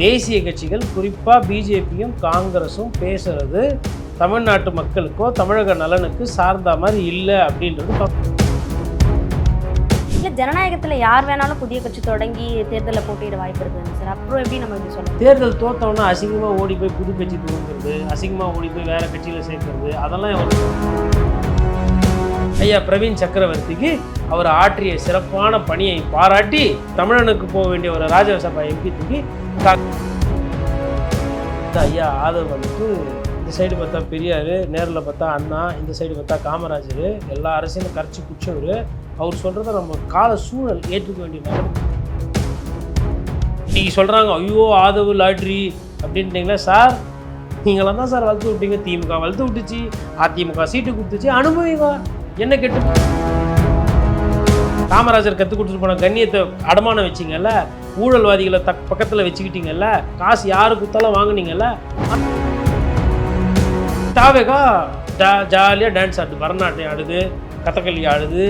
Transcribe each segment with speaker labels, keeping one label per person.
Speaker 1: தேசிய கட்சிகள் குறிப்பாக பிஜேபியும் காங்கிரஸும் பேசுகிறது தமிழ்நாட்டு மக்களுக்கோ தமிழக நலனுக்கு சார்ந்த மாதிரி இல்லை அப்படின்றது.
Speaker 2: இல்லை, ஜனநாயகத்தில் யார் வேணாலும் புதிய கட்சி தொடங்கி தேர்தலில் போட்டியிட வாய்ப்பு இருக்குங்க சார். அப்புறம் எப்படி நம்ம இப்படி சொல்லலாம்?
Speaker 1: தேர்தல் தோத்தவொன்னா அசிங்கமாக ஓடி போய் புது கட்சி துவங்குறது, அசிங்கமாக ஓடி போய் வேறு கட்சியில் சேர்க்கறது, அதெல்லாம் ஐயா பிரவீன் சக்கரவர்த்திக்கு அவர் ஆற்றிய சிறப்பான பணியை பாராட்டி தமிழனுக்கு போக வேண்டிய ஒரு ராஜ்யசபா எம்பி தூக்கி ஐயா ஆதவ் வந்துட்டு இந்த சைடு பார்த்தா பெரியார், நேரில் பார்த்தா அண்ணா, இந்த சைடு பார்த்தா காமராஜர், எல்லா அரசியலும் கரைச்சி குச்சவர். அவர் சொல்கிறத நம்ம கால சூழல் ஏற்றுக்க வேண்டிய நேரம். நீங்கள் சொல்கிறாங்க ஐயோ ஆதவ் லாட்ரி அப்படின்ட்டீங்களா சார்? நீங்களாம் தான் சார் வளர்த்து விட்டீங்க. திமுக வளர்த்து விட்டுச்சு, அதிமுக சீட்டு கொடுத்துச்சு, அனுபவிங்க. என்ன கெட்டு காமராஜர் கற்றுக் கொடுத்துட்டு போன கண்ணியத்தை அடமானம் வச்சிங்கல்ல, ஊழல்வாதிகளை பக்கத்தில் வச்சுக்கிட்டீங்கல்ல, காசு யாரு கொடுத்தாலும் வாங்கினீங்கல்ல. தாவேகா ஜாலியாக டான்ஸ் ஆடுது, பரதநாட்டியம் ஆடுது, கதகளி ஆடுது,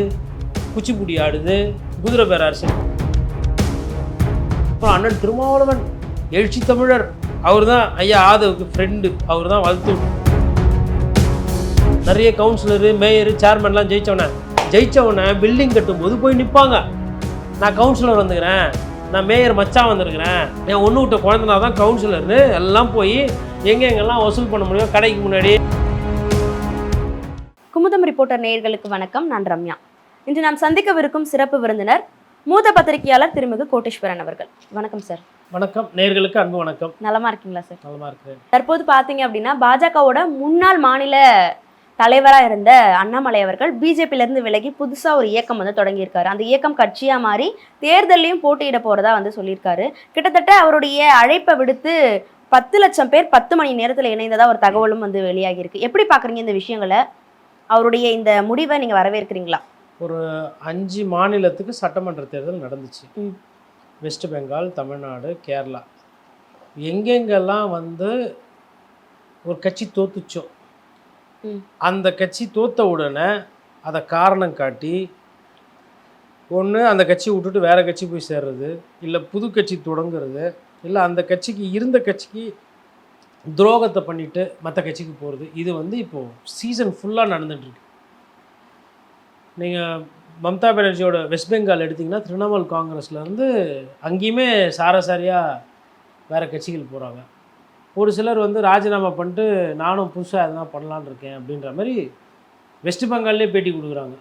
Speaker 1: குச்சிப்புடி ஆடுது, குதிரை பேர அரசு. அப்புறம் அண்ணன் திருமாவளவன் எழுச்சி தமிழர், அவர் தான் ஐயா ஆதவுக்கு ஃப்ரெண்டு, அவர் தான் வளர்த்து. நிறைய கவுன்சிலரு மேயரு சேர்மன்லாம் ஜெயிச்சவனை பில்டிங் கட்டும்போது போய் நிற்பாங்க. நான் கவுன்சிலர் வந்துக்கிறேன், நான் மேயர் மச்சான் வந்திருக்கிறேன், என் ஒன்று விட்ட குழந்தைனா தான் கவுன்சிலர்னு எல்லாம் போய் எங்கெங்கெல்லாம் வசூல் பண்ண முடியும் கடைக்கு முன்னாடி.
Speaker 2: குமுதம் ரிப்போர்ட்டர் நேயர்களுக்கு வணக்கம். நான் ரம்யா. இன்று நாம் சந்திக்கவிருக்கும் சிறப்பு விருந்தினர் மூத்த பத்திரிகையாளர் திருமிகு கோட்டீஸ்வரன் அவர்கள். வணக்கம் சார்.
Speaker 1: வணக்கம் நேயர்களுக்கு அன்பு வணக்கம்.
Speaker 2: நலமா இருக்கீங்களா சார்?
Speaker 1: நலமா இருக்கிறேன்.
Speaker 2: தற்போது பார்த்தீங்க அப்படின்னா பாஜகவோட முன்னாள் மாநில தலைவராக இருந்த அண்ணாமலை அவர்கள் பிஜேபியிலேருந்து விலகி புதுசாக ஒரு இயக்கம் வந்து தொடங்கியிருக்காரு. அந்த இயக்கம் கட்சியாக மாறி தேர்தலையும் போட்டியிட போகிறதா வந்து சொல்லியிருக்காரு. கிட்டத்தட்ட அவருடைய அழைப்பை விடுத்து 10 லட்சம் பேர் 10 மணி நேரத்தில் இணைந்ததா ஒரு தகவலும் வந்து வெளியாகியிருக்கு. எப்படி பார்க்குறீங்க இந்த விஷயங்களை? அவருடைய இந்த முடிவை நீங்கள் வரவேற்கிறீங்களா?
Speaker 1: ஒரு 5 மாநிலத்துக்கு சட்டமன்ற தேர்தல் நடந்துச்சு. வெஸ்ட் பெங்கால், தமிழ்நாடு, கேரளா. எங்கெங்கெல்லாம் வந்து ஒரு கட்சி தோத்துச்சோ அந்த கட்சி தோத்த உடனே அதை காரணம் காட்டி ஒன்று அந்த கட்சி விட்டுட்டு வேறு கட்சி போய் சேர்றது, இல்லை புது கட்சி தொடங்குறது, இல்லை அந்த கட்சிக்கு இருந்த கட்சிக்கு துரோகத்தை பண்ணிவிட்டு மற்ற கட்சிக்கு போகிறது. இது வந்து இப்போது சீசன் ஃபுல்லாக நடந்துகிட்ருக்கு. நீங்கள் மம்தா பானர்ஜியோட வெஸ்ட் பெங்கால் எடுத்திங்கன்னா திரிணாமுல் காங்கிரஸ்லேருந்து அங்கேயுமே சாரசாரியாக வேறு கட்சிகள் போகிறாங்க. ஒரு சிலர் வந்து ராஜினாமா பண்ணிட்டு நானும் புதுசாக எதனா பண்ணலான் இருக்கேன் அப்படின்ற மாதிரி வெஸ்ட் பெங்கால்லே பேட்டி கொடுக்குறாங்க.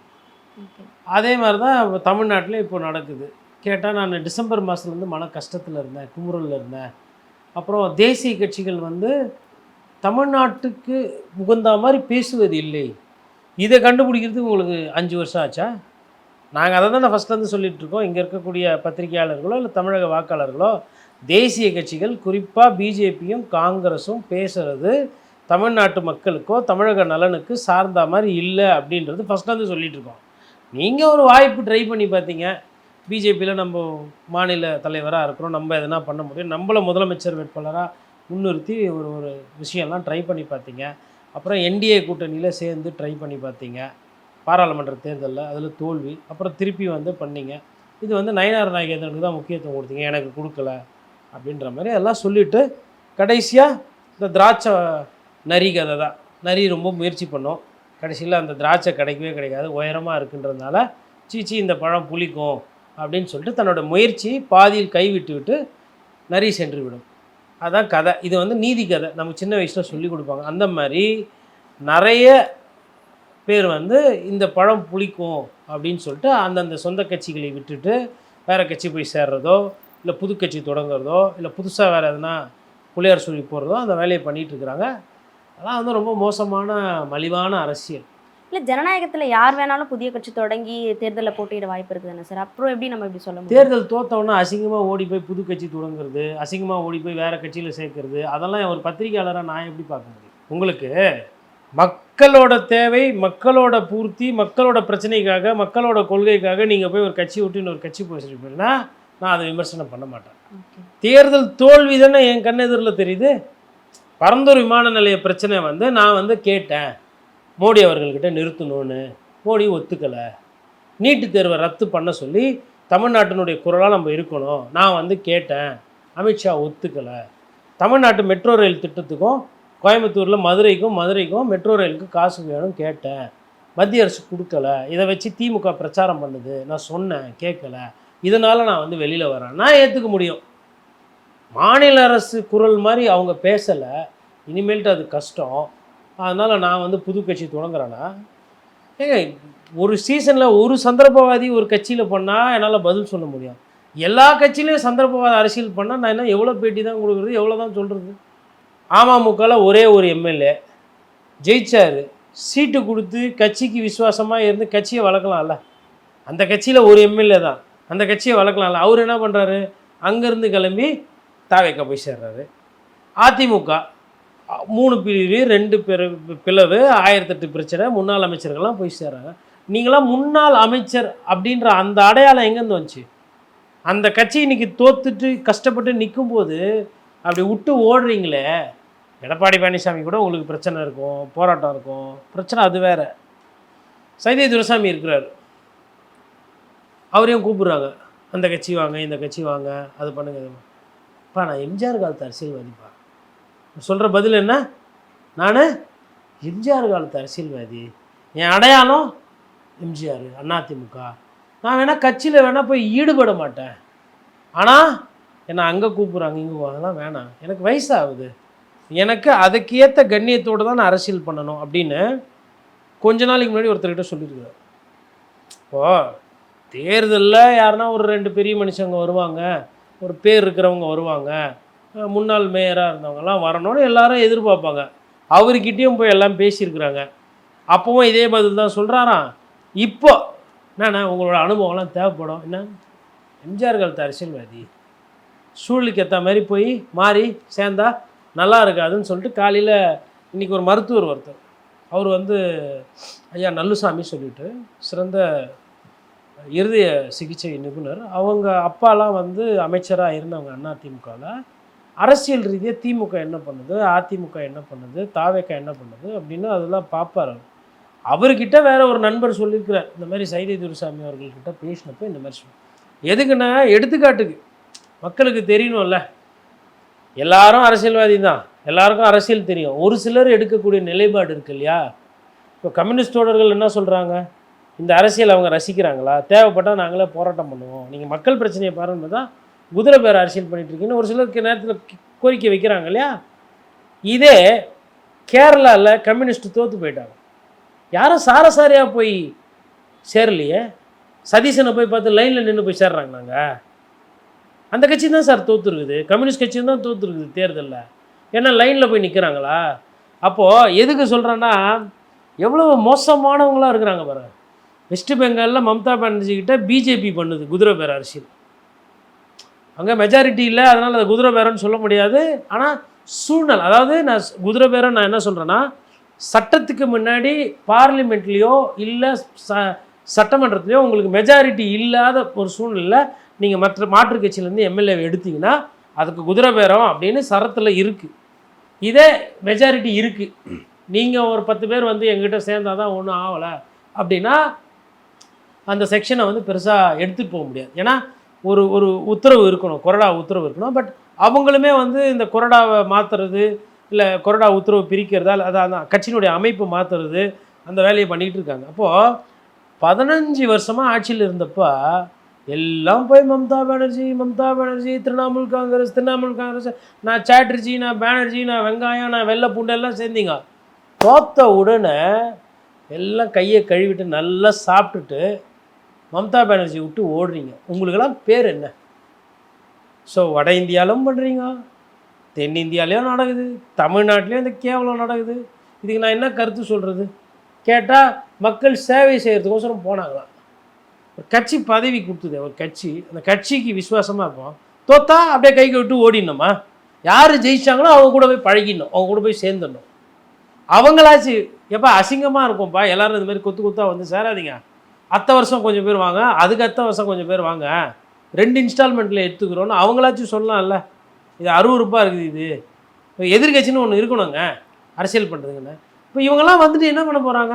Speaker 1: அதே மாதிரி தான் தமிழ்நாட்டில் இப்போ நடக்குது. கேட்டால் நான் டிசம்பர் மாதத்துலேருந்து மன கஷ்டத்தில் இருந்தேன், குமுறலில் இருந்தேன். அப்புறம் தேசிய கட்சிகள் வந்து தமிழ்நாட்டுக்கு உகந்த மாதிரி பேசுவது இல்லை. இதை கண்டுபிடிக்கிறதுக்கு உங்களுக்கு 5 வருஷம் ஆச்சா? நாங்கள் அதை தான் ஃபஸ்ட்லேருந்து சொல்லிகிட்ருக்கோம். இங்கே இருக்கக்கூடிய பத்திரிகையாளர்களோ இல்லை தமிழக வாக்காளர்களோ தேசிய கட்சிகள் குறிப்பாக பிஜேபியும் காங்கிரஸும் பேசுகிறது தமிழ்நாட்டு மக்களுக்கோ தமிழக நலனுக்கு சார்ந்த மாதிரி இல்லை அப்படின்றது ஃபஸ்ட்லேருந்து சொல்லிகிட்ருக்கோம். நீங்கள் ஒரு வாய்ப்பு ட்ரை பண்ணி பார்த்தீங்க. பிஜேபியில் நம்ம மாநில தலைவராக இருக்கிறோம், நம்ம எதனா பண்ண முடியும், நம்மளை முதலமைச்சர் வேட்பாளராக முன்னிறுத்தி ஒரு விஷயம்லாம் ட்ரை பண்ணி பார்த்தீங்க. அப்புறம் என்டிஏ கூட்டணியில் சேர்ந்து ட்ரை பண்ணி பார்த்தீங்க. பாராளுமன்ற தேர்தலில் அதில் தோல்வி. அப்புறம் திருப்பி வந்து பண்ணீங்க. இது வந்து நயினார் நாகேந்திரனுக்கு தான் முக்கியத்துவம் கொடுத்தீங்க, எனக்கு கொடுக்கல அப்படின்ற மாதிரி எல்லாம் சொல்லிவிட்டு கடைசியாக இந்த திராட்சை நரி கதை தான். நரி ரொம்ப முயற்சி பண்ணோம், கடைசியில் அந்த திராட்சை கிடைக்கவே கிடைக்காது, உயரமாக இருக்குன்றதுனால சீச்சி இந்த பழம் புளிக்கும் அப்படின்னு சொல்லிட்டு தன்னோட முயற்சி பாதியில் கைவிட்டு விட்டு நரி சென்று விடும். அதுதான் கதை. இது வந்து நீதி கதை, நமக்கு சின்ன வயசில் சொல்லி கொடுப்பாங்க. அந்த மாதிரி நிறைய பேர் வந்து இந்த பழம் புளிக்கும் அப்படின்னு சொல்லிட்டு அந்தந்த சொந்த கட்சிகளை விட்டுட்டு வேறு கட்சி போய் சேர்றதோ, இல்லை புது கட்சி தொடங்குறதோ, இல்லை புதுசாக வேறு எதுனா புளியார் சொல்லி போடுறதோ அந்த வேலையை பண்ணிகிட்ருக்குறாங்க. அதெல்லாம் வந்து ரொம்ப மோசமான மலிவான அரசியல்.
Speaker 2: இல்லை, ஜனநாயகத்தில் யார் வேணாலும் புதிய கட்சி தொடங்கி தேர்தலில் போட்டியிட வாய்ப்பு இருக்குதுன்னு சார். அப்புறம் எப்படி நம்ம இப்படி சொல்ல முடியும்?
Speaker 1: தேர்தல் தோத்தவொன்னா அசிங்கமாக ஓடி போய் புது கட்சி தொடங்குறது, அசிங்கமாக ஓடி போய் வேறு கட்சியில் சேர்க்கறது, அதெல்லாம் ஒரு பத்திரிகையாளராக நான் எப்படி பார்க்க முடியும்? உங்களுக்கு மக்களோட தேவை, மக்களோட பூர்த்தி, மக்களோட பிரச்சனைக்காக, மக்களோட கொள்கைக்காக நீங்கள் போய் ஒரு கட்சி விட்டு இன்னொரு கட்சி போயிருப்பீங்கன்னா நான் அதை விமர்சனம் பண்ண மாட்டேன். தேர்தல் தோல்வி தானே என் கண்ணெதிரில் தெரியுது. பரந்தூர் விமான நிலைய பிரச்சனை வந்து நான் வந்து கேட்டேன் மோடி அவர்கள்கிட்ட நிறுத்தணும்னு, மோடி ஒத்துக்கலை. நீட்டு தேர்வை ரத்து பண்ண சொல்லி தமிழ்நாட்டினுடைய குரலாக நம்ம இருக்கணும், நான் வந்து கேட்டேன். அமித்ஷா ஒத்துக்கலை. தமிழ்நாட்டு மெட்ரோ ரயில் திட்டத்துக்கும் கோயம்புத்தூரில் மதுரைக்கும் மெட்ரோ ரயிலுக்கு காசு வேணும் கேட்டேன், மத்திய அரசு கொடுக்கல. இதை வச்சு திமுக பிரச்சாரம் பண்ணுது, நான் சொன்னேன் கேட்கல, இதனால் நான் வந்து வெளியில் வரேன். நான் ஏற்றுக்க முடியும். மாநில அரசு குரல் மாதிரி அவங்க பேசலை, இனிமேல்ட்டு அது கஷ்டம். அதனால் நான் வந்து புது கட்சி தொடங்குறேன்னா, ஏங்க ஒரு சீசனில் ஒரு சந்தர்ப்பவாதி ஒரு கட்சியில் பண்ணால் என்னால் பதில் சொல்ல முடியும். எல்லா கட்சியிலையும் சந்தர்ப்பவாத அரசியல் பண்ணால் நான் என்ன எவ்வளோ பேட்டி தான் கொடுக்குறது, எவ்வளோ தான் சொல்கிறது? அமமுகவில் ஒரே ஒரு எம்எல்ஏ ஜெயிச்சார், சீட்டு கொடுத்து கட்சிக்கு விசுவாசமாக இருந்து கட்சியை வளர்க்கலாம்ல. அந்த கட்சியில் ஒரு எம்எல்ஏ தான், அந்த கட்சியை வளர்க்கலாம்ல. அவர் என்ன பண்ணுறாரு, அங்கேருந்து கிளம்பி தாவேக்கா போய் சேர்றாரு. அதிமுக 3 பிரிவு 2 பிளவு 1008 பிரச்சனை, முன்னாள் அமைச்சர்கள்லாம் போய் சேர்றாங்க. நீங்களாம் முன்னாள் அமைச்சர் அப்படின்ற அந்த அடையாளம் எங்கேருந்து வந்துச்சு? அந்த கட்சி இன்னைக்கு தோத்துட்டு கஷ்டப்பட்டு நிற்கும்போது அப்படி விட்டு ஓடுறீங்களே. எடப்பாடி பழனிசாமி கூட உங்களுக்கு பிரச்சனை இருக்கும், போராட்டம் இருக்கும், பிரச்சனை அது வேறு. சைதை துரைசாமி இருக்கிறார், அவரையும் கூப்பிட்றாங்க, அந்த கட்சி வாங்க, இந்த கட்சி வாங்க, அது பண்ணுங்க. அப்பா நான் எம்ஜிஆர் காலத்து அரசியல்வாதிப்பா. சொல்கிற பதில் என்ன? நான் எம்ஜிஆர் காலத்து அரசியல்வாதி, என் அடையாளம் எம்ஜிஆர், அதிமுக. நான் வேணால் கட்சியில் வேணால் போய் ஈடுபட மாட்டேன், ஆனால் என்னை அங்கே கூப்பிட்றாங்க, இங்கே அதெல்லாம் வேணாம், எனக்கு வயசாகுது, எனக்கு அதுக்கேற்ற கண்ணியத்தோடு தான் நான் அரசியல் பண்ணணும் அப்படின்னு கொஞ்ச நாளைக்கு முன்னாடி ஒருத்தர்கிட்ட சொல்லியிருக்கிறார். இப்போது தேர்தலில் யாருன்னா ஒரு 2 பெரிய மனுஷங்க வருவாங்க, ஒரு பேர் இருக்கிறவங்க வருவாங்க, முன்னாள் மேயராக இருந்தவங்கலாம் வரணும்னு எல்லாரும் எதிர்பார்ப்பாங்க. அவர்கிட்டையும் போய் எல்லாம் பேசியிருக்கிறாங்க. அப்போவும் இதே பதில் தான் சொல்கிறாராம். இப்போ என்னண்ணா உங்களோட அனுபவம்லாம் தேவைப்படும், என்ன எம்ஜிஆர் காலத்து அரசியல்வாதி, சூழலுக்கு ஏற்ற மாதிரி போய் மாறி சேர்ந்தா நல்லா இருக்காதுன்னு சொல்லிட்டு காலையில் இன்றைக்கி ஒரு மருத்துவர் ஒருத்தர், அவர் வந்து ஐயா நல்லுசாமி சொல்லிட்டு சிறந்த இருதய சிகிச்சை நிபுணர், அவங்க அப்பாலாம் வந்து அமைச்சராக இருந்தவங்க அதிமுகவில். அரசியல் ரீதியாக திமுக என்ன பண்ணுது, அதிமுக என்ன பண்ணுது, தாவேக்கா என்ன பண்ணுது அப்படின்னு அதெல்லாம் பார்ப்பார். அவர்கிட்ட வேற ஒரு நண்பர் சொல்லியிருக்கிறார், இந்த மாதிரி சைதை துரைசாமி அவர்கள்கிட்ட பேசினப்போ இந்த மாதிரி சொல். எதுக்குன்னா எடுத்துக்காட்டுக்கு மக்களுக்கு தெரியணும்ல. எல்லாரும் அரசியல்வாதி தான், எல்லாருக்கும் அரசியல் தெரியும். ஒரு சிலர் எடுக்கக்கூடிய நிலைப்பாடு இருக்கு இல்லையா? இப்போ கம்யூனிஸ்ட் தோழர்கள் என்ன சொல்கிறாங்க, இந்த அரசியல் அவங்க ரசிக்கிறாங்களா, தேவைப்பட்டால் நாங்களே போராட்டம் பண்ணுவோம், நீங்கள் மக்கள் பிரச்சனையை பாருன்னு தான் குதிரை பேர் அரசியல் பண்ணிகிட்ருக்கீங்கன்னு ஒரு சிலருக்கு நேரத்தில் கோரிக்கை வைக்கிறாங்க இல்லையா? இதே கேரளாவில் கம்யூனிஸ்ட் தோற்று போயிட்டாங்க, யாரும் சாரசாரியாக போய் சேரலையே, சதீசனை போய் பார்த்து லைனில் நின்று போய் சேர்றாங்க. நாங்கள் அந்த கட்சி தான் சார் தோற்றுருக்குது, கம்யூனிஸ்ட் கட்சி தான் தோற்றுருக்குது தேர்தலில். ஏன்னா லைனில் போய் நிற்கிறாங்களா? அப்போது எதுக்கு சொல்கிறேன்னா, எவ்வளோ மோசமானவங்களாக இருக்கிறாங்க பாருங்கள். வெஸ்ட் பெங்காலில் மம்தா பானர்ஜி கிட்ட பிஜேபி பண்ணுது குதிரை பேர அரசியல். அங்கே மெஜாரிட்டி இல்லை, அதனால் அதை குதிரை பேரன்னு சொல்ல முடியாது. ஆனால் சூழ்நிலை, அதாவது நான் குதிரை பேரன் நான் என்ன சொல்கிறேன்னா, சட்டத்துக்கு முன்னாடி பார்லிமெண்ட்லேயோ இல்லை சட்டமன்றத்துலேயோ உங்களுக்கு மெஜாரிட்டி இல்லாத ஒரு சூழ்நிலை நீங்கள் மாற்று கட்சியிலேருந்து எம்எல்ஏவை எடுத்திங்கன்னா அதுக்கு குதிரை பேரம் அப்படின்னு சரத்தில் இருக்குது. இதே மெஜாரிட்டி இருக்குது, நீங்கள் ஒரு 10 பேர் வந்து எங்கிட்ட சேர்ந்தால் தான் ஒன்றும் ஆகலை அப்படின்னா அந்த செக்ஷனை வந்து பெருசாக எடுத்துகிட்டு போக முடியாது. ஏன்னா ஒரு ஒரு உத்தரவு இருக்கணும், கொறடா உத்தரவு இருக்கணும். பட் அவங்களுமே வந்து இந்த கொறடாவை மாற்றுறது இல்லை கொறடா உத்தரவு பிரிக்கிறதா அதான் கட்சியினுடைய அமைப்பு மாற்றுறது அந்த வேலையை பண்ணிகிட்டு இருக்காங்க. அப்போது 15 வருஷமாக ஆட்சியில் இருந்தப்போ எல்லாம் போய் மம்தா பானர்ஜி, திரிணாமுல் காங்கிரஸ், நான் சாட்டர்ஜி, நான் பானர்ஜி, நான் வெங்காயம், நான் வெள்ளை பூண்டு எல்லாம் சேர்ந்தீங்க. தோத்த உடனே எல்லாம் கையை கழுவிட்டு நல்லா சாப்பிட்டுட்டு மம்தா பானர்ஜி விட்டு ஓடுறீங்க. உங்களுக்கெல்லாம் பேர் என்ன? ஸோ வட இந்தியாவிலும் பண்ணுறீங்க, தென்னிந்தியாவிலையும் நடக்குது, தமிழ்நாட்டிலையும் இந்த கேவலம் நடக்குது. இதுக்கு நான் என்ன கருத்து சொல்கிறது? கேட்டால் மக்கள் சேவை செய்கிறதுக்கோசரம் போனாங்களாம். ஒரு கட்சி பதவி கொடுத்தது, ஒரு கட்சி, அந்த கட்சிக்கு விசுவாசமாக இருப்போம். தோத்தா அப்படியே கைக்கு விட்டு ஓடிடணுமா? யார் ஜெயிச்சாங்களோ அவங்க கூட போய் பழகிடணும், அவங்க கூட போய் சேர்ந்துடணும். அவங்களாச்சு எப்போ அசிங்கமாக இருக்கும்ப்பா, எல்லோரும் இந்த மாதிரி கொத்தாக வந்து சேராதிங்க, அடுத்த வருஷம் கொஞ்சம் பேர் வாங்க, அதுக்கு அடுத்த வருஷம் கொஞ்சம் பேர் வாங்க, 2 இன்ஸ்டால்மெண்ட்டில் எடுத்துக்கிறோன்னு அவங்களாச்சும் சொல்லலாம்ல. இது அருவருப்பாக இருக்குது. இது இப்போ எதிர்கட்சின்னு ஒன்று இருக்கணுங்க அரசியல் பண்ணுறதுங்கன்னு. இப்போ இவங்கெல்லாம் வந்துட்டு என்ன பண்ண போகிறாங்க?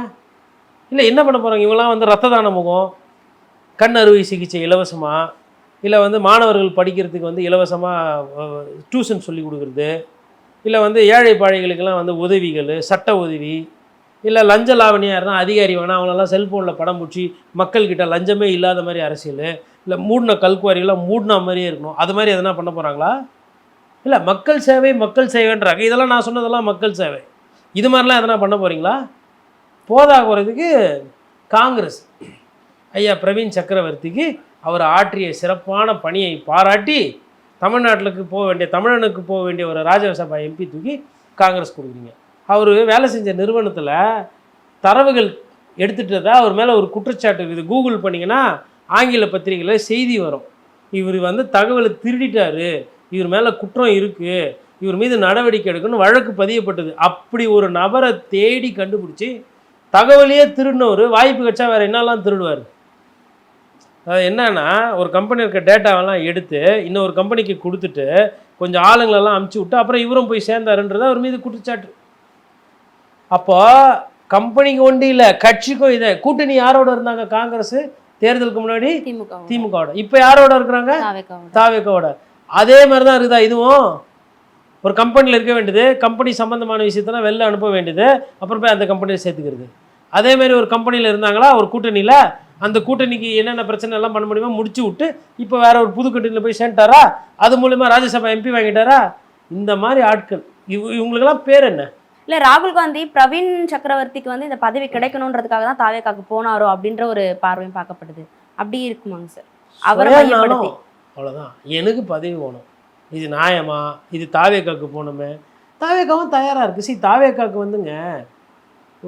Speaker 1: இல்லை என்ன பண்ண போகிறாங்க? இவங்கெல்லாம் வந்து ரத்த தான முகம், கண் அறுவை சிகிச்சை இலவசமாக, இல்லை வந்து மாணவர்கள் படிக்கிறதுக்கு வந்து இலவசமாக டியூஷன் சொல்லி கொடுக்குறது, இல்லை வந்து ஏழை பாழைகளுக்கெல்லாம் வந்து உதவிகள், சட்ட உதவி, இல்லை லஞ்ச லாவணியாக இருந்தால் அதிகாரி வேணால் அவங்களெல்லாம் செல்ஃபோனில் படம் பிடிச்சி மக்கள்கிட்ட லஞ்சமே இல்லாத மாதிரி அரசியல், இல்லை மூடின கல்குவாரியெல்லாம் மூடின மாதிரியே இருக்கணும், அது மாதிரி எதனா பண்ண போகிறாங்களா? இல்லை மக்கள் சேவை மக்கள் சேவைன்றாங்க. இதெல்லாம் நான் சொன்னதெல்லாம் மக்கள் சேவை. இது மாதிரிலாம் எதனா பண்ண போகிறீங்களா? போதா குறைதுக்கு காங்கிரஸ் ஐயா பிரவீன் சக்கரவர்த்திக்கு அவர் ஆற்றிய சிறப்பான பணியை பாராட்டி தமிழ்நாட்டுக்கு போக வேண்டிய தமிழனுக்கு போக வேண்டிய ஒரு ராஜ்யசபா எம்பி தூக்கி காங்கிரஸ் கொடுக்குறீங்க. அவர் வேலை செஞ்ச நிறுவனத்தில் தரவுகள் எடுத்துட்டதா அவர் மேலே ஒரு குற்றச்சாட்டு இருக்குது. கூகுள் பண்ணிங்கன்னா ஆங்கில பத்திரிகையில் செய்தி வரும். இவர் வந்து தகவலை திருடிட்டாரு, இவர் மேலே குற்றம் இருக்குது, இவர் மீது நடவடிக்கை எடுக்கணும்னு வழக்கு பதியப்பட்டது. அப்படி ஒரு நபரை தேடி கண்டுபிடிச்சி தகவலையே திருடினவர் வாய்ப்பு கட்சா வேறு என்னெல்லாம் திருடுவார்? அது என்னன்னா, ஒரு கம்பெனி இருக்க டேட்டாவெல்லாம் எடுத்து இன்னொரு கம்பெனிக்கு கொடுத்துட்டு கொஞ்சம் ஆளுங்களெல்லாம் அமுச்சு விட்டு அப்புறம் இவரும் போய் சேர்ந்தாருன்றது அவர் மீது குற்றச்சாட்டு. அப்போ கம்பெனிக்கு ஒன்றும் இல்லை, கட்சிக்கும் இதை கூட்டணி யாரோட இருந்தாங்க? காங்கிரஸ் தேர்தலுக்கு முன்னாடி திமுகவோட. இப்போ யாரோட இருக்கிறாங்க? தாவேக்காவோட. அதே மாதிரி தான் இருக்குதா இதுவும்? ஒரு கம்பெனியில் இருக்க வேண்டியது, கம்பெனி சம்மந்தமான விஷயத்தெல்லாம் வெளில அனுப்ப வேண்டியது, அப்புறம் போய் அந்த கம்பெனியை சேர்த்துக்கிறது. அதேமாரி ஒரு கம்பெனியில் இருந்தாங்களா ஒரு கூட்டணியில், அந்த கூட்டணிக்கு என்னென்ன பிரச்சனை எல்லாம் பண்ண முடியுமோ முடிச்சு விட்டு இப்போ வேற ஒரு புது கூட்டணியில் போய் சேர்ந்துட்டாரா? அது மூலமா ராஜ்யசபா எம்பி வாங்கிட்டாரா? இந்த மாதிரி ஆட்கள் இவங்களுக்கெல்லாம் பேர் என்ன?
Speaker 2: இல்லை, ராகுல் காந்தி பிரவீன் சக்கரவர்த்திக்கு வந்து இந்த பதவி கிடைக்கணுன்றதுக்காக தான் தாவேக்காக்கு போனாரோ அப்படின்ற ஒரு பார்வையும் பார்க்கப்படுது. அப்படி இருக்குமாங்க சார்? அவர்
Speaker 1: அவ்வளோதான், எனக்கு பதவி வேணும், இது நியாயமா, இது தாவேக்காக்கு போகணுமே. தாவேக்காவும் தயாராக இருக்குது. தாவேக்காக்கு வந்துங்க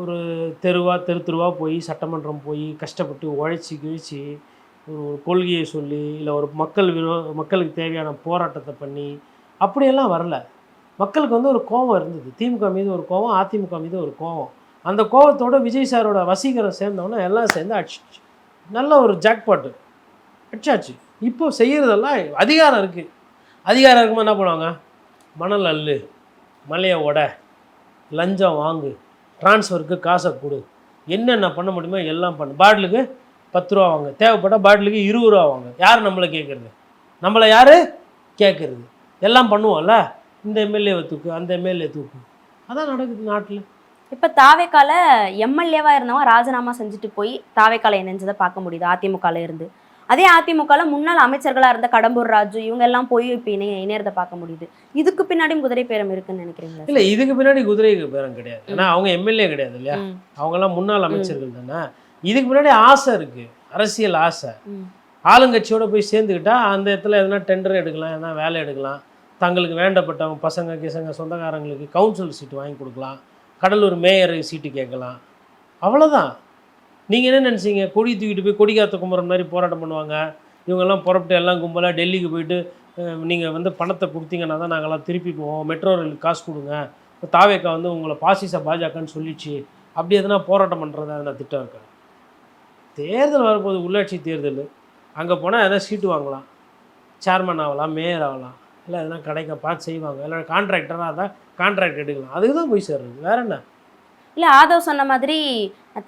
Speaker 1: ஒரு தெருவா போய் சட்டமன்றம் போய் கஷ்டப்பட்டு உழைச்சி கிழிச்சி ஒரு கொள்கையை சொல்லி, இல்லை ஒரு மக்களுக்கு தேவையான போராட்டத்தை பண்ணி அப்படியெல்லாம் வரல. மக்களுக்கு வந்து ஒரு கோபம் இருந்தது. திமுக மீது ஒரு கோபம், அதிமுக மீது ஒரு கோபம். அந்த கோபத்தோட விஜய் சாரோட வசீகரம் சேர்ந்தவொன்னே எல்லாம் சேர்ந்து அடிச்சிச்சு. நல்ல ஒரு ஜாக்பாட்டு அடிச்சாச்சு. இப்போ செய்கிறதெல்லாம் அதிகாரம் இருக்குது. அதிகாரம் இருக்கும்போது என்ன பண்ணுவாங்க? மணல் அள்ளு, மலையை உட, லஞ்சம் வாங்கு, ட்ரான்ஸ்ஃபருக்கு காசை கொடு, என்னென்ன பண்ண முடியுமோ எல்லாம் பண்ணு. பாட்டிலுக்கு 10 ரூபா வாங்க, தேவைப்பட்டால் பாட்டிலுக்கு 20 ரூபா வாங்க. யார் நம்மளை கேட்குறது? நம்மளை யார் கேட்குறது? எல்லாம் பண்ணுவோம்ல. இந்த எம்எல்ஏவை தூக்கு, அந்த எம்எல்ஏ தூக்கு, அதான் நடக்குது நாட்டில்.
Speaker 2: இப்போ தாவேக்கால எம்எல்ஏவாக இருந்தவங்க ராஜினாமா செஞ்சுட்டு போய் தாவேக்கால இணைஞ்சதை பார்க்க முடியுது அதிமுகவில் இருந்து. அதே அதிமுகவில் முன்னாள் அமைச்சர்களாக இருந்த கடம்பூர் ராஜு இவங்க எல்லாம் போய் இப்போ இணையறதை பார்க்க முடியுது. இதுக்கு பின்னாடியும் குதிரை பேரம் இருக்குன்னு நினைக்கிறீங்களா?
Speaker 1: இல்லை, இதுக்கு பின்னாடி குதிரை பேரம் கிடையாது. ஏன்னா அவங்க எம்எல்ஏ கிடையாது இல்லையா, அவங்கெல்லாம் முன்னாள் அமைச்சர்கள் தானே. இதுக்கு முன்னாடி ஆசை இருக்குது, அரசியல் ஆசை. ஆளுங்கட்சியோட போய் சேர்ந்துக்கிட்டா அந்த இடத்துல எதனா டெண்டர் எடுக்கலாம், எதனா வேலை எடுக்கலாம், தங்களுக்கு வேண்டப்பட்டவங்க பசங்க சொந்தக்காரங்களுக்கு கவுன்சில் சீட்டு வாங்கி கொடுக்கலாம், கடலூர் மேயர் சீட்டு கேட்கலாம், அவ்வளோதான். நீங்கள் என்ன நினச்சிங்க? கொடி தூக்கிட்டு போய் கொடிக்காத்த குமரன் மாதிரி போராட்டம் பண்ணுவாங்க. இவங்கெல்லாம் புறப்பட்டு எல்லாம் கும்பலாக டெல்லிக்கு போயிட்டு நீங்கள் வந்து பணத்தை கொடுத்தீங்கன்னா தான் நாங்கள்லாம் திருப்பி போவோம், மெட்ரோ ரயிலுக்கு காசு கொடுங்க, இப்போ தாவேக்கா வந்து உங்களை பாசிச பாஜகன்னு சொல்லிச்சு, அப்படி எதனா போராட்டம் பண்ணுறது எதனா திட்டம் இருக்கா? தேர்தல் வரப்போது, உள்ளாட்சி தேர்தல், அங்கே போனால் எதனா சீட்டு வாங்கலாம், சேர்மன் ஆகலாம், மேயர் ஆகலாம், இல்லை எதனா கடைக்க பார்த்து செய்வாங்க, இல்லை கான்ட்ராக்டராக இருந்தால் கான்ட்ராக்ட் எடுக்கலாம், அதுக்கு தான் போய் சேர்றது, வேற என்ன?
Speaker 2: இல்லை, ஆதவ் சொன்ன மாதிரி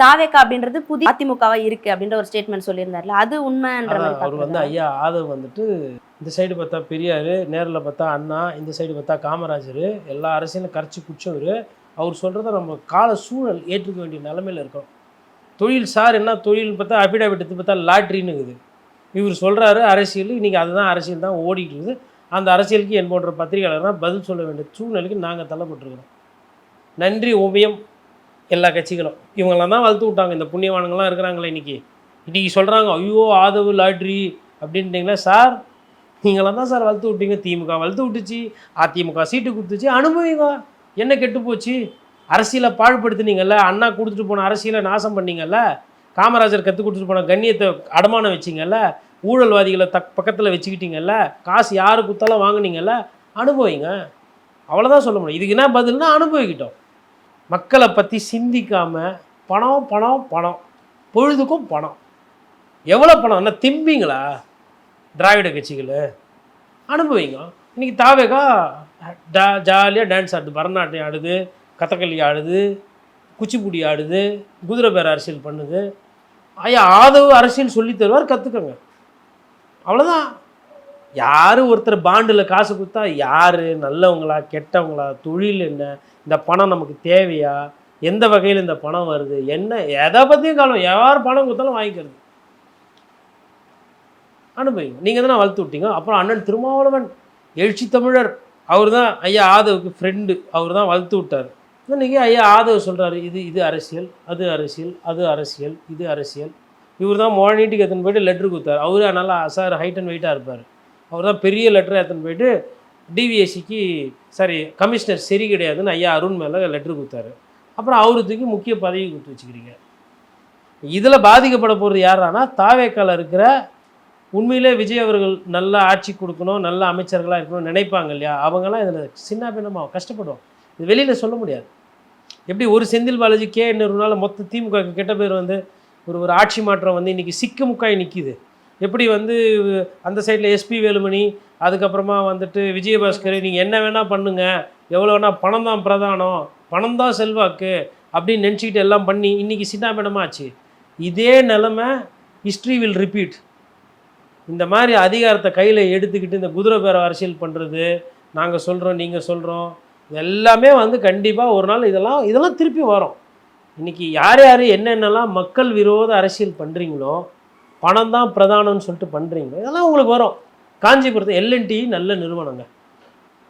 Speaker 2: தாவேக்கா அப்படின்றது புதிய அதிமுகவாக இருக்குது அப்படின்ற ஒரு ஸ்டேட்மெண்ட் சொல்லியிருந்தார்ல, அது உண்மைன்ற மாதிரி
Speaker 1: அவர் வந்து ஐயா ஆதவ் வந்துட்டு இந்த சைடு பார்த்தா பெரியார், நேரில் பார்த்தா அண்ணா, இந்த சைடு பார்த்தா காமராஜர், எல்லா அரசியலும் கரைச்சி குடிச்சவர். அவர் சொல்கிறத நம்ம கால சூழல் ஏற்றுக்க வேண்டிய நிலைமையில் இருக்கோம். தொழில் சார் என்ன தொழில் பார்த்தா அபிடாவிட் எடுத்து பார்த்தா லாட்ரின்னு இருக்குது. இவர் சொல்கிறாரு அரசியல், இன்றைக்கி அதுதான் அரசியல் தான் ஓடிட்டு இருக்குது. அந்த அரசியலுக்கு என் போன்ற பத்திரிகையாளர்னால் பதில் சொல்ல வேண்டிய சூழ்நிலைக்கு நாங்கள் தள்ளப்பட்டிருக்கிறோம். நன்றி ஓவியம் எல்லா கட்சிகளும். இவங்களாம் தான் வளர்த்து விட்டாங்க. இந்த புண்ணியவானுங்களாம் இருக்கிறாங்களே இன்றைக்கி சொல்கிறாங்க ஐயோ ஆதவு லாட்ரி அப்படின்ட்டிங்களா சார்? நீங்களாம் தான் சார் வளர்த்து விட்டீங்க. திமுக வளர்த்து விட்டுச்சு, அதிமுக சீட்டு கொடுத்துச்சு, அனுபவிங்க. என்ன கெட்டு போச்சு? அரசியலை பாழ்படுத்துனீங்கல்ல, அண்ணா கொடுத்துட்டு போன அரசியலை நாசம் பண்ணீங்கல்ல, காமராஜர் கற்றுக் கொடுத்துட்டு போன கண்ணியத்தை அடமானம் வச்சிங்கல்ல, ஊழல்வாதிகளை பக்கத்தில் வச்சுக்கிட்டீங்கல்ல, காசு யாரு குத்தாலும் வாங்கினீங்கல்ல, அனுபவிங்க. அவ்வளோதான் சொல்ல முடியும். இதுக்கு என்ன பதில்னா அனுபவிக்கிட்டோம். மக்களை பற்றி சிந்திக்காமல் பணம் பணம் பணம், பொழுதுக்கும் பணம். எவ்வளோ பணம்? என்ன திம்பிங்களா திராவிட கட்சிகள்? அனுபவிங்க. இன்றைக்கி தாவேக்கா ஜாலியாக டான்ஸ் ஆடுது, பரதநாட்டியம் ஆடுது, கதகளி ஆடுது, குச்சிப்புடி ஆடுது, குதிரை பேர் அரசியல் பண்ணுது. ஐயா ஆதவ அரசியல் சொல்லி தருவார், கற்றுக்கங்க. அவ்வளோதான். யார் ஒருத்தர் பாண்டில் காசு கொடுத்தா யார் நல்லவங்களா கெட்டவங்களா, தொழில் என்ன, இந்த பணம் நமக்கு தேவையா, எந்த வகையில் இந்த பணம் வருது, என்ன எதை பற்றியும் காலம், யார் பணம் கொடுத்தாலும் வாங்கிக்கிறது. அனுபவிங்க. நீங்கள் தானே வளர்த்து விட்டீங்க. அப்புறம் அண்ணன் திருமாவளவன் எழுச்சி தமிழர், அவர் தான் ஐயா ஆதவுக்கு ஃப்ரெண்டு, அவர் தான் வளர்த்து விட்டார். இன்றைக்கி ஐயா ஆதவ் சொல்கிறாரு, இது அரசியல், அது அரசியல், அது அரசியல், இது அரசியல். இவர் தான் மோனிட்டுக்கு எடுத்துன்னு போய்ட்டு லெட்ரு கொடுத்தார். அவரு நல்லா சார் ஹைட் அண்ட் வெயிட்டாக இருப்பார். அவர் தான் பெரிய லெட்டரை எடுத்துன்னு போய்ட்டு டிவிஎஸ்சிக்கு கமிஷனர் சரி கிடையாதுன்னு ஐயா அருண் மேலே லெட்ரு கொடுத்தாரு. அப்புறம் அவரு தூக்கி முக்கிய பதவி கொடுத்து வச்சுக்கிறீங்க. இதில் பாதிக்கப்பட போகிறது யாரானா தாவேக்கால இருக்கிற உண்மையிலே விஜய் அவர்கள் நல்ல ஆட்சி கொடுக்கணும், நல்ல அமைச்சர்களாக இருக்கணும்னு நினைப்பாங்க இல்லையா, அவங்கெல்லாம் இதில் சின்ன பின்னமாக கஷ்டப்படுவோம். இது வெளியில் சொல்ல முடியாது. எப்படி ஒரு செந்தில் பாலாஜி KN மொத்த திமுக கெட்ட பேர் வந்து ஒரு ஆட்சி மாற்றம் வந்து இன்றைக்கி சிக்கு முக்காய் நிற்கிது. எப்படி வந்து அந்த சைடில் SP வேலுமணி, அதுக்கப்புறமா வந்துட்டு விஜயபாஸ்கர், நீங்கள் என்ன வேணால் பண்ணுங்கள், எவ்வளோ வேணால், பணம் தான் பிரதானம், பணம் தான் செல்வாக்கு அப்படின்னு நினச்சிக்கிட்டு எல்லாம் பண்ணி இன்றைக்கி சின்னாபின்னமாச்சு. இதே நிலமை ஹிஸ்ட்ரி வில் ரிப்பீட். இந்த மாதிரி அதிகாரத்தை கையில் எடுத்துக்கிட்டு இந்த குதிரை பேர அரசியல் பண்ணுறது, நாங்கள் சொல்கிறோம் நீங்கள் சொல்கிறோம், எல்லாமே வந்து கண்டிப்பாக ஒரு நாள் இதெல்லாம் திருப்பி வரும். இன்றைக்கி யார் யார் என்னென்னலாம் மக்கள் விரோத அரசியல் பண்ணுறீங்களோ, பணம் தான் பிரதானம்னு சொல்லிட்டு பண்ணுறீங்களோ, இதெல்லாம் உங்களுக்கு வரும். காஞ்சிபுரத்து LNT நல்ல நிறுவனங்க,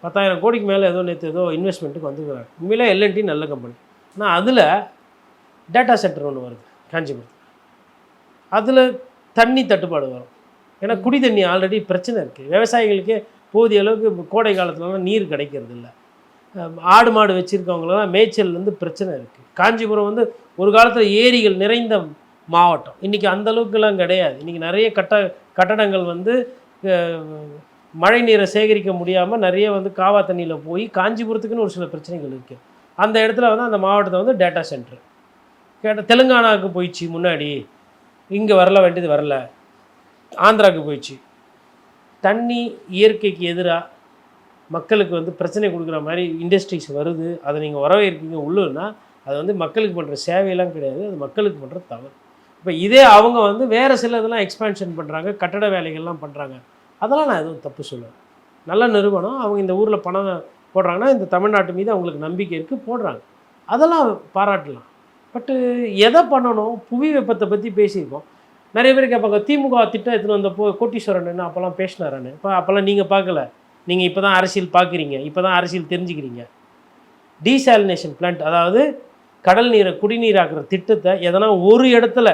Speaker 1: 10,000 கோடிக்கு மேலே நேற்று இன்வெஸ்ட்மெண்ட்டுக்கு வந்துருக்குறாங்க. உண்மையிலே LNT நல்ல கம்பெனி. ஆனால் அதில் டேட்டா சென்டர் ஒன்று வருது காஞ்சிபுரத்தில். அதில் தண்ணி தட்டுப்பாடு வரும். ஏன்னா குடி தண்ணி ஆல்ரெடி பிரச்சனை இருக்குது. விவசாயிகளுக்கே போதிய அளவுக்கு கோடை காலத்துலலாம் நீர் கிடைக்கிறது இல்லை. ஆடு மாடு வச்சுருக்கவங்களெல்லாம் மேய்ச்சல்லேருந்து பிரச்சனை இருக்குது. காஞ்சிபுரம் வந்து ஒரு காலத்தில் ஏரிகள் நிறைந்த மாவட்டம். இன்றைக்கி அந்தளவுக்குலாம் கிடையாது. இன்றைக்கி நிறைய கட்டடங்கள் வந்து மழை நீரை சேகரிக்க முடியாமல் நிறைய வந்து காவா தண்ணியில் போய் காஞ்சிபுரத்துக்குன்னு ஒரு சில பிரச்சனைகள் இருக்குது. அந்த இடத்துல வந்து அந்த மாவட்டத்தை வந்து டேட்டா சென்டர் தெலுங்கானாவுக்கு போயிடுச்சு, முன்னாடி இங்கே வரல வேண்டியது வரல, ஆந்திராவுக்கு போயிடுச்சு. தண்ணி இயற்கைக்கு எதிராக மக்களுக்கு வந்து பிரச்சனை கொடுக்குற மாதிரி இண்டஸ்ட்ரீஸ் வருது. அதை நீங்கள் வரவேற்கீங்க உள்ளுன்னா அது வந்து மக்களுக்கு பண்ணுற சேவையெல்லாம் கிடையாது, அது மக்களுக்கு பண்ணுற தவறு. இப்போ இதே அவங்க வந்து வேறு சில இதெல்லாம் எக்ஸ்பேன்ஷன் பண்ணுறாங்க, கட்டட வேலைகள்லாம் பண்ணுறாங்க, அதெல்லாம் நான் எதுவும் தப்பு சொல்லுவேன். நல்ல நிறுவனம், அவங்க இந்த ஊரில் பணம் போடுறாங்கன்னா இந்த தமிழ்நாட்டு மீது அவங்களுக்கு நம்பிக்கை இருக்குது, போடுறாங்க, அதெல்லாம் பாராட்டலாம். பட்டு எதை பண்ணணும், புவி வெப்பத்தை பற்றி பேசியிருக்கோம். நிறைய பேர் கேட்பாங்க திமுக திட்டம் எடுத்துன்னு வந்தப்போ கோட்டீஸ்வரன் அப்போல்லாம் பேசினாரான்னு. அப்போல்லாம் நீங்கள் பார்க்கல, நீங்கள் இப்போ தான் அரசியல் பார்க்குறீங்க, இப்போ தான் அரசியல் தெரிஞ்சுக்கிறீங்க. டீசாலினேஷன் பிளான்ட், அதாவது கடல் நீரை குடிநீராக்குற திட்டத்தை எதனா ஒரு இடத்துல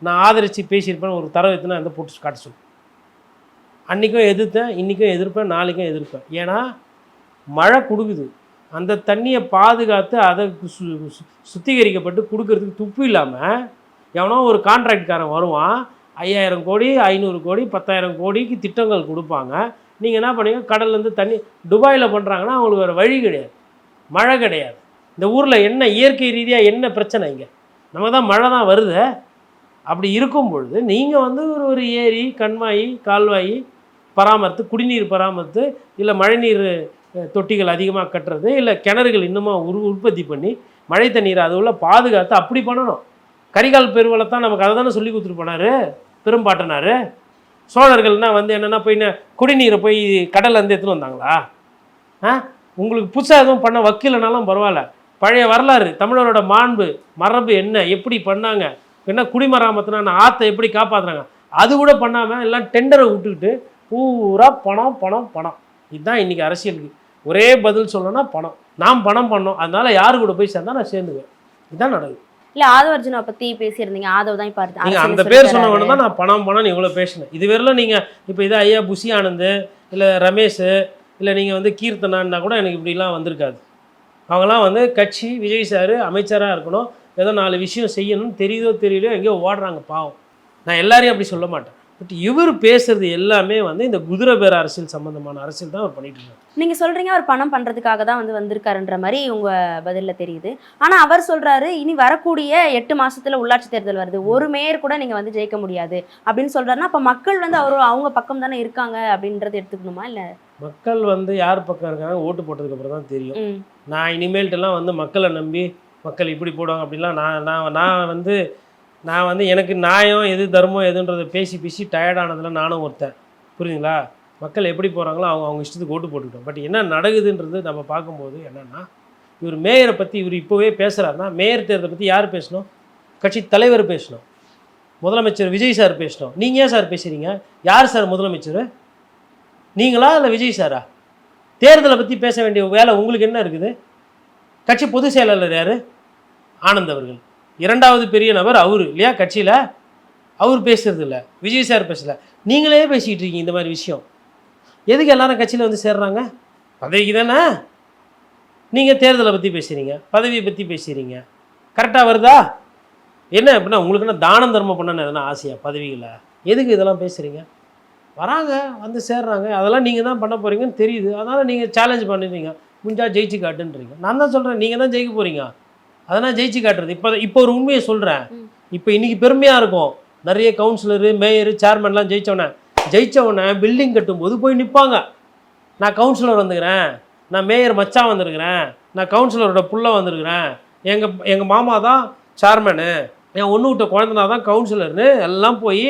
Speaker 1: நான் ஆதரித்து பேசியிருப்பேன், ஒரு தரவு எத்தனை அந்த போட்டு காட்ட சொல்லு. அன்றைக்கும் எதிர்த்தேன், இன்றைக்கும் எதிர்ப்பேன், நாளைக்கும் எதிர்ப்பேன். ஏன்னா மழை கொடுக்குது, அந்த தண்ணியை பாதுகாத்து அதை சுத்திகரிக்கப்பட்டு கொடுக்கறதுக்கு துப்பு இல்லாமல் எவனோ ஒரு கான்ட்ராக்ட்காரன் வருவான், 5000 கோடி 500 கோடி 10,000 கோடிக்கு திட்டங்கள் கொடுப்பாங்க. நீங்கள் என்ன பண்ணீங்க, கடல்லேருந்து தண்ணி துபாயில் பண்ணுறாங்கன்னா அவங்களுக்கு வேறு வழி கிடையாது, மழை கிடையாது. இந்த ஊரில் என்ன இயற்கை ரீதியாக என்ன பிரச்சனை, இங்கே நமக்கு தான் மழை தான் வருது. அப்படி இருக்கும் பொழுது நீங்கள் வந்து ஒரு ஏரி கண்மாயி கால்வாயி பராமரித்து, குடிநீர் பராமரித்து, இல்லை மழைநீர் தொட்டிகள் அதிகமாக கட்டுறது, இல்லை கிணறுகள் இன்னமும் உற்பத்தி பண்ணி மழை தண்ணீரை அது உள்ள பாதுகாத்து அப்படி பண்ணணும். கரிகால் பெருவளத்தான் நமக்கு அதை தானே சொல்லி கொடுத்துட்டு போனார் பெரும்பாட்டனார். சோழர்கள்னால் வந்து என்னென்னா போய் குடிநீரை போய் கடல்லேருந்து எடுத்துன்னு வந்தாங்களா? உங்களுக்கு புதுசாக எதுவும் பண்ண வக்கீலனாலும் பரவாயில்ல, பழைய வரலாறு தமிழரோட மாண்பு மரபு என்ன, எப்படி பண்ணாங்க, என்ன குடிமராமத்துனா ஆற்றை எப்படி காப்பாற்றுறாங்க, அது கூட பண்ணாமல் எல்லாம் டெண்டரை விட்டுக்கிட்டு பூரா பணம் பணம் பணம். இதுதான் இன்றைக்கி அரசியலுக்கு ஒரே பதில் சொல்லணும்னா பணம். நாம் பணம் பண்ணோம், அதனால் யார் கூட போய் சேர்ந்தா நான் சேர்ந்துவேன். இதுதான் நடக்குது.
Speaker 2: இல்லை ஆதவ அர்ஜுனை பற்றி பேசியிருந்தீங்க, ஆதவ் தான் இப்போ
Speaker 1: நீங்கள் அந்த பேர் சொன்னவொன்னு தான் நான் பணம் பணம்னு இவ்வளோ பேசினேன். இது வரையிலும் நீங்கள் இப்போ இதை ஐயா புஷி ஆனந்த் இல்லை ரமேஷ் இல்லை நீங்கள் வந்து கீர்த்தனான்னா கூட எனக்கு இப்படிலாம் வந்திருக்காது. அவங்களாம் வந்து கட்சி விஜய் சார் அமைச்சராக இருக்கணும், ஏதோ 4 விஷயம் செய்யணும்னு தெரியுதோ தெரியலையோ எங்கேயோ ஓடுறாங்க பாவம். நான் எல்லாரையும் அப்படி சொல்ல மாட்டேன். பட் இவர் பேசுறது எல்லாமே வந்து இந்த குதிரை பேர அரசியல் சம்மந்தமான அரசியல் தான் அவர் பண்ணிட்டு இருக்காரு.
Speaker 2: நீங்கள் சொல்கிறீங்க அவர் பணம் பண்ணுறதுக்காக தான் வந்திருக்காருன்ற மாதிரி உங்கள் பதிலில் தெரியுது. ஆனால் அவர் சொல்கிறாரு இனி வரக்கூடிய 8 மாதத்தில் உள்ளாட்சி தேர்தல் வருது, ஒரு மேயர் கூட நீங்கள் வந்து ஜெயிக்க முடியாது அப்படின்னு சொல்கிறாருன்னா அப்போ மக்கள் வந்து அவங்க பக்கம் தானே இருக்காங்க அப்படின்றது எடுத்துக்கணுமா? இல்லை
Speaker 1: மக்கள் வந்து யார் பக்கம் இருக்காங்க ஓட்டு போட்டதுக்கப்புறம் தான் தெரியும். நான் இனிமேல்ட்டெல்லாம் வந்து மக்களை நம்பி மக்கள் இப்படி போடுவாங்க அப்படிலாம் நான் வந்து எனக்கு நியாயம் எது தர்மம் எதுன்றதை பேசி டயர்டானதில் நானும் ஒருத்தன், புரியுதுங்களா? மக்கள் எப்படி போகிறாங்களோ அவங்க இஷ்டத்துக்கு ஓட்டு போட்டுக்கிட்டோம். பட் என்ன நடக்குதுன்றது நம்ம பார்க்கும்போது என்னென்னா, இவர் மேயரை பற்றி இவர் இப்போவே பேசுகிறாருன்னா, மேயர் தேர்தலை பற்றி யார் பேசணும்? கட்சி தலைவர் பேசணும், முதலமைச்சர் விஜய் சார் பேசணும். நீங்கள் ஏன் சார் பேசுகிறீங்க? யார் சார் முதலமைச்சர்? நீங்களா இல்லை விஜய் சாரா? தேர்தலை பற்றி பேச வேண்டிய வேலை உங்களுக்கு என்ன இருக்குது? கட்சி பொதுச் செயலாளர் யார்? ஆனந்த் அவர்கள். 2வது பெரிய நபர் அவர் இல்லையா கட்சியில்? அவர் பேசுறது இல்லை, விஜய் சார் பேசலை, நீங்களே பேசிக்கிட்டு இருக்கீங்க இந்த மாதிரி விஷயம். எதுக்கு எல்லாரும் கட்சியில் வந்து சேர்றாங்க? பதவிக்கு தானே. நீங்கள் தேர்தலை பற்றி பேசுகிறீங்க, பதவியை பற்றி பேசுகிறீங்க, கரெக்டாக வருதா? என்ன அப்படின்னா உங்களுக்கு என்ன தானம் தர்மம் பண்ணணும்னு எதனா ஆசையா? பதவிகளை எதுக்கு இதெல்லாம் பேசுகிறீங்க? வராங்க, வந்து சேர்றாங்க, அதெல்லாம் நீங்கள் தான் பண்ண போகிறீங்கன்னு தெரியுது. அதனால் நீங்கள் சேலஞ்ச் பண்ணுறீங்க, முடிஞ்சா ஜெயிச்சு காட்டுன்றீங்க. நான் தான் சொல்கிறேன், நீங்கள் தான் ஜெயிக்க போகிறீங்க, அதனால் ஜெயிச்சு காட்டுறது. இப்போ ஒரு உண்மையை சொல்கிறேன். இப்போ இன்றைக்கி பெருமையாக இருக்கும், நிறைய கவுன்சிலரு, மேயரு, சேர்மன்லாம் ஜெயித்தவொடனே பில்டிங் கட்டும்போது போய் நிற்பாங்க. நான் கவுன்சிலர் வந்துக்கிறேன், நான் மேயர் மச்சான் வந்திருக்கிறேன், நான் கவுன்சிலரோட புள்ள வந்திருக்கிறேன், எங்கள் மாமா தான் சேர்மனு, என் ஒன்று விட்ட குழந்தைனா தான் கவுன்சிலர்னு எல்லாம் போய்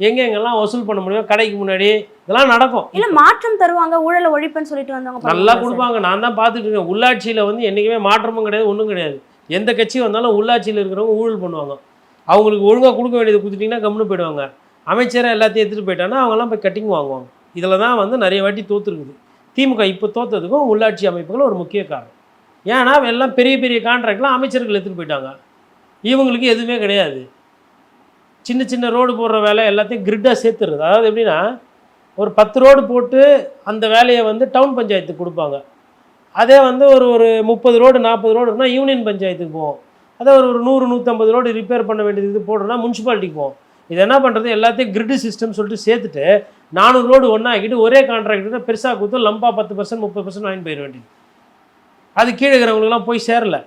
Speaker 1: எங்கெங்கெல்லாம் வசூல் பண்ண முடியும் கடைக்கு முன்னாடி இதெல்லாம் நடக்கும்.
Speaker 2: இல்லை மாற்றம் தருவாங்க, ஊழலை ஒழிப்புன்னு சொல்லிட்டு வந்தவங்க
Speaker 1: நல்லா கொடுப்பாங்க. நான் தான் பார்த்துட்டு இருக்கேன். உள்ளாட்சியில் வந்து என்றைக்குமே மாற்றமும் கிடையாது, ஒன்றும் கிடையாது. எந்த கட்சி வந்தாலும் உள்ளாட்சியில் இருக்கிறவங்க ஊழல் பண்ணுவாங்க. அவங்களுக்கு ஒழுங்காக கொடுக்க வேண்டியது கொடுத்துட்டிங்கன்னா கம்முன்னு போயிடுவாங்க. அமைச்சரை எல்லாத்தையும் எடுத்துகிட்டு போயிட்டாங்கன்னா அவங்கெல்லாம் போய் கட்டிங் வாங்குவாங்க. இதில் தான் வந்து நிறைய வாட்டி தோற்றுருக்குது. திமுக இப்போ தோற்றதுக்கும் உள்ளாட்சி அமைப்புகள் ஒரு முக்கிய காரணம். ஏன்னா எல்லாம் பெரிய பெரிய கான்ட்ராக்ட்லாம் அமைச்சர்கள் எடுத்துகிட்டு போயிட்டாங்க. இவங்களுக்கு எதுவுமே கிடையாது. சின்ன சின்ன ரோடு போடுற வேலை எல்லாத்தையும் கிரிட்டாக சேர்த்துருது. அதாவது எப்படின்னா, ஒரு 10 ரோடு போட்டு அந்த வேலையை வந்து டவுன் பஞ்சாயத்துக்கு கொடுப்பாங்க. அதே வந்து ஒரு 30 ரோடு 40 ரோடு இருந்தால் யூனியன் பஞ்சாயத்துக்கு போவோம். அதே ஒரு 100-150 ரோடு ரிப்பேர் பண்ண வேண்டியது இது போடுறோன்னா முனிசிபாலிட்டிக்கு போவோம். இது என்ன பண்ணுறது, எல்லாத்தையும் கிரிட்டு சிஸ்டம் சொல்லிட்டு சேர்த்துட்டு 400 ரோடு ஒன்றா ஆக்கிட்டு ஒரே கான்ட்ராக்டர் பெருசாக கொடுத்து லம்பா 10% 30% வாங்கி போயிட வேண்டியது. அது கீழே இருக்கிறவங்களுக்குலாம் போய் சேரலை.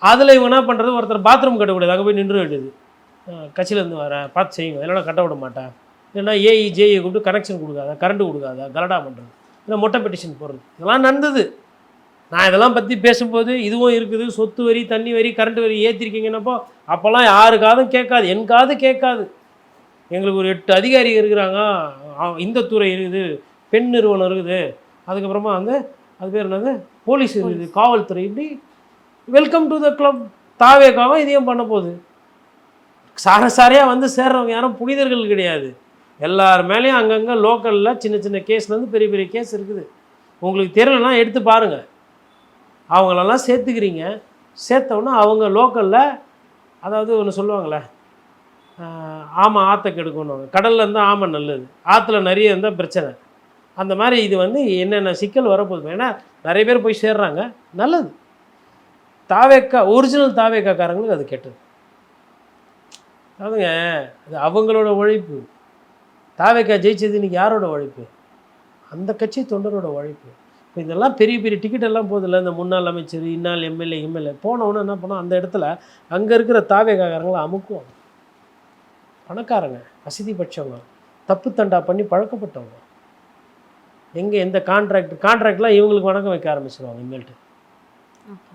Speaker 1: அதில் இவங்க என்ன பண்ணுறது, ஒருத்தர் பாத்ரூம் கட்டக்கூடாது, அங்கே போய் நின்று வேண்டியது. கட்சியிலேருந்து வரேன் பார்த்து செய்யுங்க, இல்லைனா கட்ட விட மாட்டேன், இல்லைன்னா ஏஇ ஜேஇ கூப்பிட்டு கனெக்ஷன் கொடுக்காத, கரண்ட்டு கொடுக்காத, கலடா பண்ணுறது, இல்லை மொட்டை பெட்டிஷன் போடுறது, இதெல்லாம் நடந்தது. நான் இதெல்லாம் பற்றி பேசும்போது இதுவும் இருக்குது, சொத்து வரி, தண்ணி வரி, கரண்ட் வரி ஏற்றிருக்கீங்கன்னப்போ அப்போல்லாம் யாருக்காதும் கேட்காது, எனக்காவது கேட்காது. எங்களுக்கு ஒரு 8 அதிகாரி இருக்கிறாங்க, இந்த துறை இருக்குது, பெண் நிறுவனம் இருக்குது, அதுக்கப்புறமா வந்து அது பேர் என்னது போலீஸ் இருக்குது, காவல்துறை, இப்படி வெல்கம் டு த கிளப். தாவேக்காவும் இதையும் பண்ண போகுது. சாரையாக வந்து சேர்றவங்க யாரும் புனிதர்கள் கிடையாது. எல்லார் மேலேயும் அங்கங்கே லோக்கலில் சின்ன சின்ன கேஸ்லேருந்து பெரிய பெரிய கேஸ் இருக்குது. உங்களுக்கு தெரியலன்னா எடுத்து பாருங்கள். அவங்களெல்லாம் சேர்த்துக்கிறீங்க. சேர்த்தோன்னா அவங்க லோக்கலில், அதாவது ஒன்று சொல்லுவாங்களே, ஆமாம் ஆற்றை கெடுக்கணும், கடலில் இருந்தால் ஆமை நல்லது, ஆற்றுல நிறைய இருந்தால் பிரச்சனை. அந்த மாதிரி இது வந்து என்னென்ன சிக்கல் வரப்போகுது. ஏன்னா நிறைய பேர் போய் சேர்றாங்க, நல்லது. தாவேக்கா ஒரிஜினல் தாவேக்காக்காரங்களுக்கு அது கெட்டது. அதுங்க அது அவங்களோட உழைப்பு. தாவேக்கா ஜெயிச்சது இன்றைக்கி யாரோட உழைப்பு? அந்த கட்சி தொண்டரோட உழைப்பு. இப்போ இதெல்லாம் பெரிய பெரிய டிக்கெட் எல்லாம் போதில்லை. இந்த முன்னாள் அமைச்சர், இன்னாள் எம்எல்ஏ போனவொன்னே என்ன பண்ணோம், அந்த இடத்துல அங்கே இருக்கிற தாவேக்காரங்களை அமுக்குவாங்க. பணக்காரங்க, வசதி பட்சவங்க, தப்பு தண்டா பண்ணி பழக்கப்பட்டவங்க. எங்கே எந்த கான்ட்ராக்ட்லாம் இவங்களுக்கு வணக்கம் வைக்க ஆரம்பிச்சிடுவாங்க. இனிமேல்ட்டு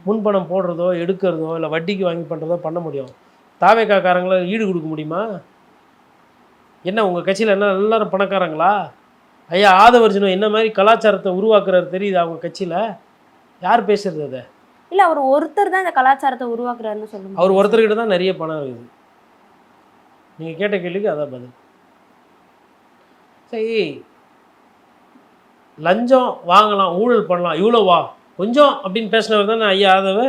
Speaker 1: முன்பணம் போடுறதோ எடுக்கிறதோ இல்லை வட்டிக்கு வாங்கி பண்ணுறதோ பண்ண முடியும். தாவேக்காரங்களை ஈடு கொடுக்க முடியுமா? என்ன உங்கள் கட்சியில் என்ன எல்லாரும் பணக்காரங்களா? ஐயா ஆதவர்ஜுனம் என்ன மாதிரி கலாச்சாரத்தை உருவாக்குறாரு தெரியுது அவங்க கட்சியில். யார் பேசுறது அதை?
Speaker 2: இல்லை அவர் ஒருத்தர் தான் இந்த கலாச்சாரத்தை உருவாக்குறாருன்னு சொல்லுங்கள்.
Speaker 1: அவர் ஒருத்தர்கிட்ட தான் நிறைய பணம் இருக்குது. நீங்கள் கேட்ட கேள்விக்கு அதான் பதில். சரி, லஞ்சம் வாங்கலாம், ஊழல் பண்ணலாம், இவ்வளோ வா கொஞ்சம் அப்படின்னு பேசினவர் தானே ஐயா ஆதவ.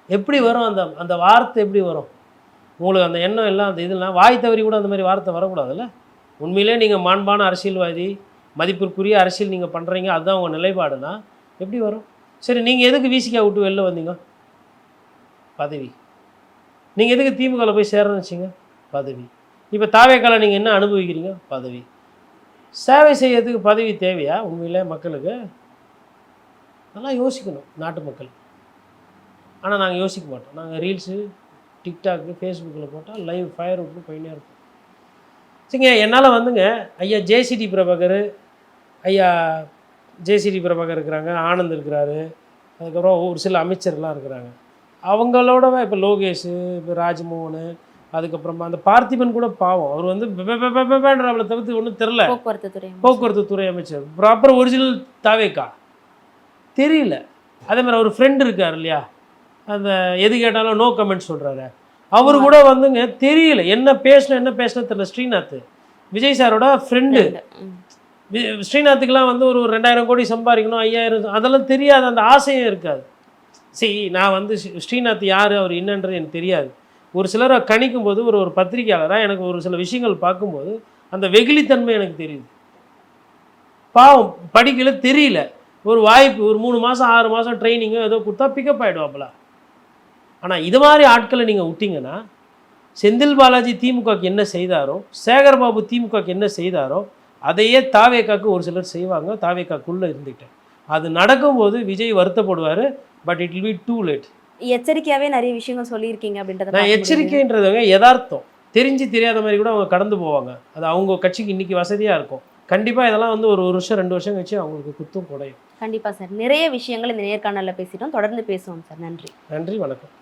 Speaker 1: எப்படி வரும் அந்த அந்த வார்த்தை, எப்படி வரும் உங்களுக்கு அந்த எண்ணம் எல்லாம்? அந்த இதெல்லாம் வாய் தவறி கூட அந்த மாதிரி வார்த்தை வரக்கூடாதுல்ல. உண்மையிலே நீங்கள் மாண்பான அரசியல்வாதி, மதிப்பிற்குரிய அரசியல் நீங்கள் பண்ணுறீங்க, அதுதான் உங்கள் நிலைப்பாடுனா எப்படி வரும்? சரி, நீங்கள் எதுக்கு விசிகா விட்டு வெளில வந்தீங்க? பதவி. நீங்கள் எதுக்கு திமுகவில் போய் சேரணும்னு வச்சிங்க? பதவி. இப்போ தாவேக்கால நீங்கள் என்ன அனுபவிக்கிறீங்க? பதவி. சேவை செய்யறதுக்கு பதவி தேவையா உண்மையிலே மக்களுக்கு? அதெல்லாம் யோசிக்கணும் நாட்டு மக்கள். ஆனால் நாங்கள் யோசிக்க மாட்டோம். நாங்கள் ரீல்ஸு, டிக்டாக்கு, ஃபேஸ்புக்கில் போட்டால் லைவ் ஃபயர் விட்டு போயினே இருக்கும். சரிங்க, என்னால் வந்துங்க ஐயா ஜேசிடி பிரபாகர், ஐயா ஜேசிடி பிரபாகர் இருக்கிறாங்க, ஆனந்த் இருக்கிறாரு, அதுக்கப்புறம் ஒரு சில அமைச்சர்லாம் இருக்கிறாங்க. அவங்களோட இப்போ லோகேஷ், இப்போ ராஜ்மோகன், அதுக்கப்புறமா அந்த பார்த்திபன் கூட பாவம், அவர் வந்து அவளை தவிர்த்து ஒன்றும் தெரில. போக்குவரத்து துறை அமைச்சர், ப்ராப்பர் ஒரிஜினல் தாவேக்கா தெரியல. அதே மாதிரி அவர் ஃப்ரெண்டு இருக்கார் இல்லையா, அந்த எது கேட்டாலும் நோ கமெண்ட் சொல்கிறாரு, அவர் கூட வந்துங்க தெரியல என்ன பேசணும் தெரியல. ஸ்ரீநாத் விஜய் சாரோட ஃப்ரெண்டு. ஸ்ரீநாத்துக்கெலாம் வந்து ஒரு 2000 கோடி சம்பாதிக்கணும், 5000 அதெல்லாம் தெரியாது, அந்த ஆசையும் இருக்காது. சரி, நான் வந்து ஸ்ரீநாத் யார் அவர் என்னன்றது எனக்கு தெரியாது. ஒரு சிலரை கணிக்கும் போது ஒரு பத்திரிகையாளராக எனக்கு ஒரு சில விஷயங்கள் பார்க்கும்போது அந்த வெகுளித்தன்மை எனக்கு தெரியுது. பாவம் படிக்கல, தெரியல, ஒரு வாய்ப்பு ஒரு 3 மாதம் 6 மாதம் ட்ரைனிங்கு ஏதோ கொடுத்தா பிக்கப் ஆகிடுவாப்புல. ஆனால் இது மாதிரி ஆட்களை நீங்கள் விட்டிங்கன்னா, செந்தில் பாலாஜி திமுகக்கு என்ன செய்தாரோ, சேகர்பாபு திமுகக்கு என்ன செய்தாரோ அதையே தாவேக்காக்கு ஒரு சிலர் செய்வாங்க. தாவேக்காக்குள்ளே இருந்துக்கிட்டேன் அது நடக்கும்போது விஜய் வருத்தப்படுவார். But it will be too late.
Speaker 2: எச்சரிக்கையாகவே நிறைய விஷயங்கள் சொல்லியிருக்கீங்க அப்படின்றத.
Speaker 1: நான் எச்சரிக்கைன்றதுங்க யதார்த்தம், தெரிஞ்சு தெரியாத மாதிரி கூட அவங்க கடந்து போவாங்க. அது அவங்க கட்சிக்கு இன்றைக்கி வசதியாக இருக்கும். கண்டிப்பாக இதெல்லாம் வந்து ஒரு வருஷம் 2 வருஷம் கழிச்சு அவங்களுக்கு குத்தும் குறையும்.
Speaker 2: கண்டிப்பாக சார், நிறைய விஷயங்கள் இந்த நேர்காணலில் பேசிட்டோம், தொடர்ந்து பேசுவோம் சார். நன்றி.
Speaker 1: நன்றி, வணக்கம்.